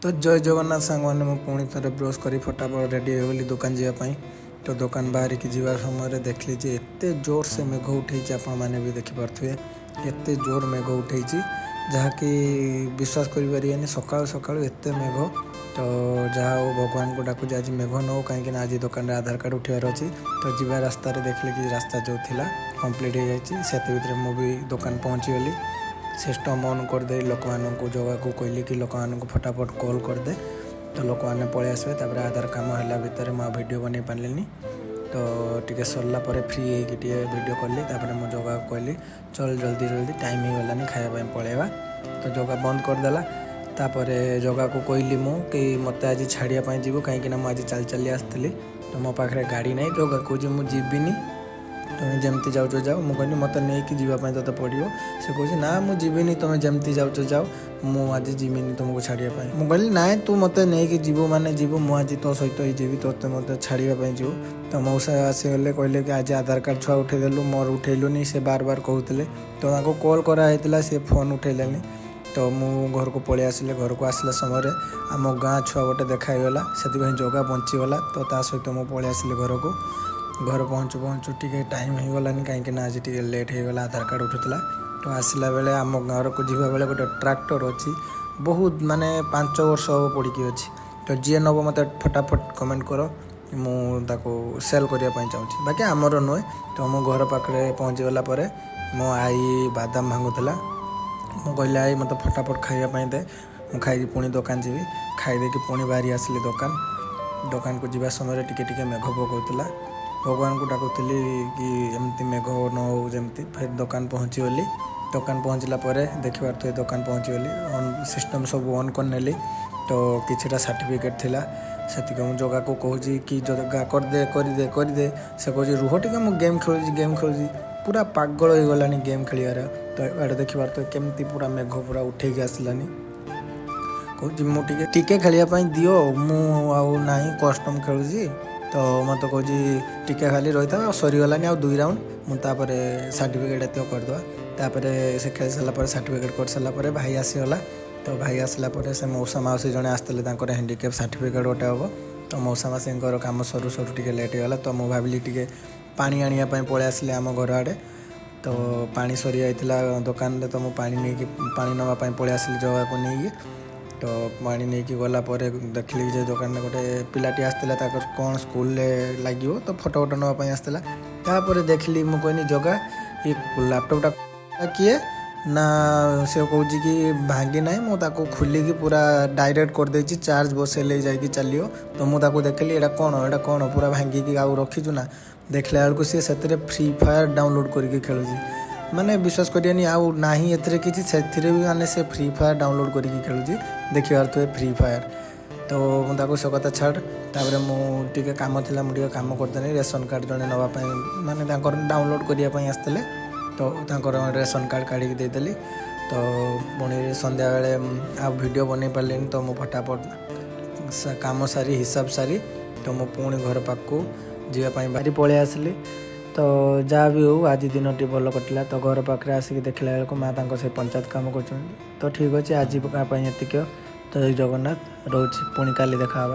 तो जय जगन्नाथ सांग मैंने पुणी थे ब्रश कर फटाफट रेडी होली दुकान जावाई। तो दुकान बाहर की जीवा समय देखली जे एते जोर से मेघ उठे आपण मैंने भी देखिपे एते जोर मेघ उठे जहाँकि विश्वास करें सका सका एत मेघ। तो जहाँ हो भगवान को डाकुचे आज मेघ न हो कहीं आज दुकान आधार कार्ड उठार अच्छी। तो जीवा रास्ता देखली कि रास्ता जो थिला कंप्लीट हो जाए मुझे दुकान पहुँची गली। सिस्टम ऑन करदे लोक मानू जगह को कहली कि लोक मानू फटाफट कॉल करदे तो लोक मैंने पलि आसबे। तापर आधार काम है भितर मुझे वीडियो बन पारे तो टी सरला फ्री होगी वीडियो कली। तापर मुझे जगह को कहली चल जल्दी जल्दी टाइम हो गलानी खायापी पलैवा। तो जगह बंद करदेला। तापर जगह को कहली मु कि मत आज छाड़ियापाई जीव कहीं मुझे चल चली आसती। तो मो पाखे गाड़ी नहीं जगह कौच मुझे जीविनी तुम्हें जमती जाऊच जाओ। मुझे कहनी मत नहीं कि जीवाई तो पड़ो। से कहे ना मुझे तुम्हें जमती जाऊच जाओ मु आज जीविनी तुमको छाड़ापी। मुझे कहली ना तू मत नहीं जीव माने जीव मुझे तो सहित ही जीवी तो मत छाड़ापी जीव। तो मौसा आसीगले कहले कि आज आधार कार्ड छुआ उठेदेलु मोर उठेलुनी से बार बार कहते। तो कॉल कराई सी फोन उठेलानी। तो मु घर को पलि आसिले। घर को आसला समय आम गाँ छुआ गोटे देखाईगला से जगह बंचीगला। तो ता सहित मुझे पलि आसिले घर को। घर पहुँचु पहुँचु टी टाइम हो गलानी कहीं आज टी लेट हो गला आधार कार्ड उठुला। तो आसला बेले आम घर को जीवा बेले गोटे ट्रैक्टर अच्छी बहुत माने 5 वर्ष हम पड़ी अच्छी। तो जी नब मत फटाफट कमेंट कर मुझे सेल करने चाहूँगी बाकी आमर नुहे। तो मो घर पाखे पहुँची गला मो आई बादाम भांगुला। मु कहली आई मत फटाफट खाइबापी दे मु खाई पुणी दुकान जी खाई देकी पुणी बाहरी आसली दुकान को जीवा समय टिके मेघ पकाउला। भगवान को डाकुली कि एमती मेघ न हो जमती। फिर दुकान पहुँची गली। दुकान पहुँचला देखी पारे दुकान पहुँची गली सिस्टम सब ऑन करनेली। तो किछिटा सर्टिफिकेट थिला से मुझे जगह को कहूँ कि जगह करदे से कहे रुह टे मुझे गेम खेलुची पूरा पागल हो गलानी गेम खेलियार। तो ये देखी पारे केमती पूरा मेघ पूरा उठे आसलानी कहूँ मुझे टिके खेलियापाई दियो मु ना कस्टम खेलुची। तो मत कहूँ टिके खाली रही था सरीगलानी 2 राउंड मुझे सर्टिफिकेट एत करदे। तापर से खेल सारापर सर्टिफिकेट कर सारापर भाई आसीगला। तो भाई आसला से मौसा मौसी जड़े आसते हैंडिकेप सर्टिफिकेट गोटे हम। तो मौसा मौसी कम सरू सरू टे लेट होगा। तो मुझे भाविली टे पानी आने पलि आसिले आम घर आड़े। तो पानी सरी जाइला दुकान रे। तो मुझे पानी नापी पलि आसिली जगह को नहीं। तो पानी नहीं गला देखली जे दुकान में गोटे पिलाटी आसला कौन स्कूल लगे तो फोटो फोटो नापी आसला। तापर देखली मुझे कहनी जगह ये लैपटॉपटा किए ना से कौच कि भांगी ना मुझे खोलिकी पूरा डायरेक्ट करदे चार्ज बसैले जाकि चलियो। तो मुझे देखली एटा कौन पूरा भांगिकी आउ रखीचु ना देखला बेलू सी से फ्री फायर डाउनलोड करके खेलुची। माने विश्वास करियानी आउ नाही एथरे किछि से भी माने से फ्री फायर डाउनलोड करके खेलुची देखि पारथुए फ्री फायर। तो मुझे से कथा छाड़ तापर मुझे काम थिला मुझे काम करदेनी रेशन कार्ड जड़े नापी माने डाउनलोड करने आसते। तो रेशन कार्ड काढ़ी देदेली। तो पुणी संध्या बेले आ वीडियो बन पारे। तो मु फटाफट काम सारी हिसाब सारी तो मु पुणी घर पाखु जावाई बाहरी पलि आसली। तो जहाँ भी हो आज दिन टी भल कटिला। तो घर पाखे आसिक देखला बेलू माँ से पंचायत काम कर। तो ठीक अच्छे आज ये। तो जगन्नाथ रोच पुणी काली देखा।